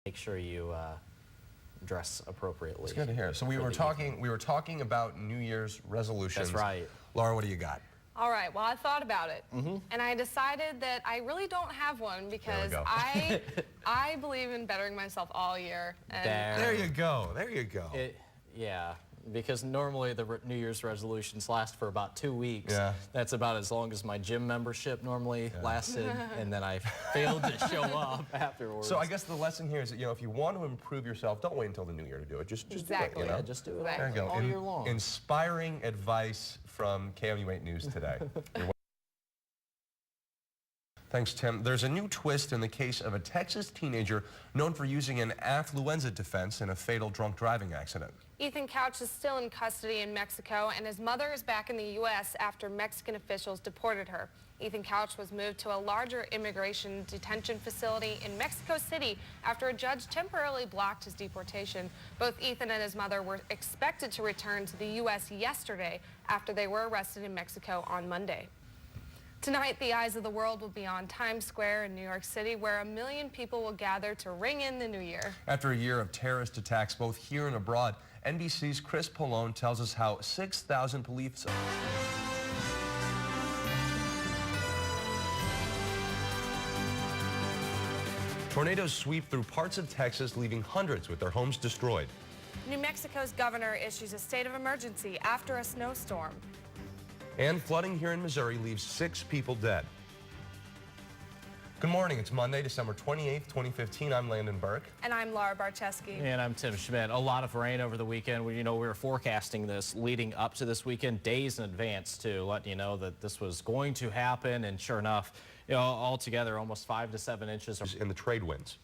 make sure you dress appropriately. It's good to hear. So we were talking about New Year's resolutions. That's right. Laura, what do you got? All right, well, I thought about it, and I decided that I really don't have one because I believe in bettering myself all year. And There you go. There you go. Yeah, because normally the New Year's resolutions last for about 2 weeks. Yeah. That's about as long as my gym membership normally lasted, and then I failed to show up afterwards. So I guess the lesson here is that, if you want to improve yourself, don't wait until the new year to do it. Just Exactly. do it, Yeah, just do it There you go. all year long. Inspiring advice from KMU8 News today. Thanks, Tim. There's a new twist in the case of a Texas teenager known for using an affluenza defense in a fatal drunk driving accident. Ethan Couch is still in custody in Mexico, and his mother is back in the U.S. after Mexican officials deported her. Ethan Couch was moved to a larger immigration detention facility in Mexico City after a judge temporarily blocked his deportation. Both Ethan and his mother were expected to return to the U.S. yesterday after they were arrested in Mexico on Monday. Tonight, the eyes of the world will be on Times Square in New York City, where 1 million people will gather to ring in the new year. After a year of terrorist attacks both here and abroad, NBC's Chris Pollone tells us how 6,000 police... Tornadoes sweep through parts of Texas, leaving hundreds with their homes destroyed. New Mexico's governor issues a state of emergency after a snowstorm. And flooding here in Missouri leaves 6 people dead. Good morning. It's Monday, December 28th, 2015. I'm Landon Burke. And I'm Laura Barcheski. And I'm Tim Schmidt. A lot of rain over the weekend. We were forecasting this leading up to this weekend days in advance to let you know that this was going to happen. And sure enough, altogether almost 5 to 7 inches. In the trade winds.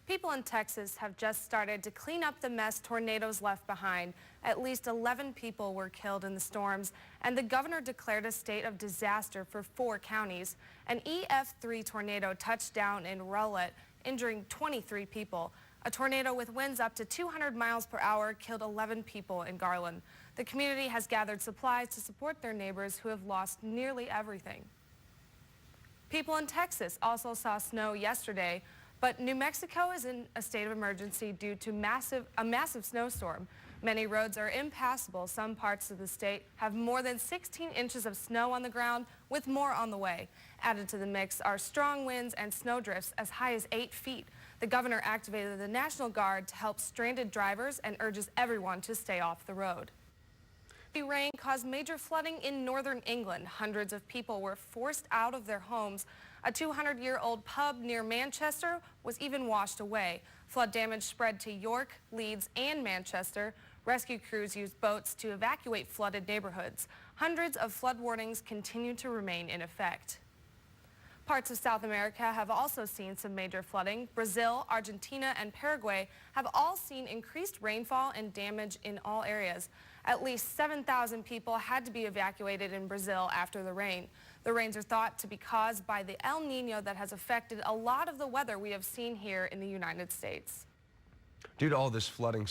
People in Texas have just started to clean up the mess tornadoes left behind. At least 11 people were killed in the storms, and the governor declared a state of disaster for 4 counties. An EF3 tornado touched down in Rowlett, injuring 23 people. A tornado with winds up to 200 miles per hour killed 11 people in Garland. The community has gathered supplies to support their neighbors who have lost nearly everything. People in Texas also saw snow yesterday. But New Mexico is in a state of emergency due to a massive snowstorm. Many roads are impassable. Some parts of the state have more than 16 inches of snow on the ground, with more on the way. Added to the mix are strong winds and snowdrifts as high as 8 feet. The governor activated the National Guard to help stranded drivers and urges everyone to stay off the road. The rain caused major flooding in northern England. Hundreds of people were forced out of their homes. A 200-year-old pub near Manchester was even washed away. Flood damage spread to York, Leeds, and Manchester. Rescue crews used boats to evacuate flooded neighborhoods. Hundreds of flood warnings continue to remain in effect. Parts of South America have also seen some major flooding. Brazil, Argentina, and Paraguay have all seen increased rainfall and damage in all areas. At least 7,000 people had to be evacuated in Brazil after the rain. The rains are thought to be caused by the El Nino that has affected a lot of the weather we have seen here in the United States. Due to all this flooding,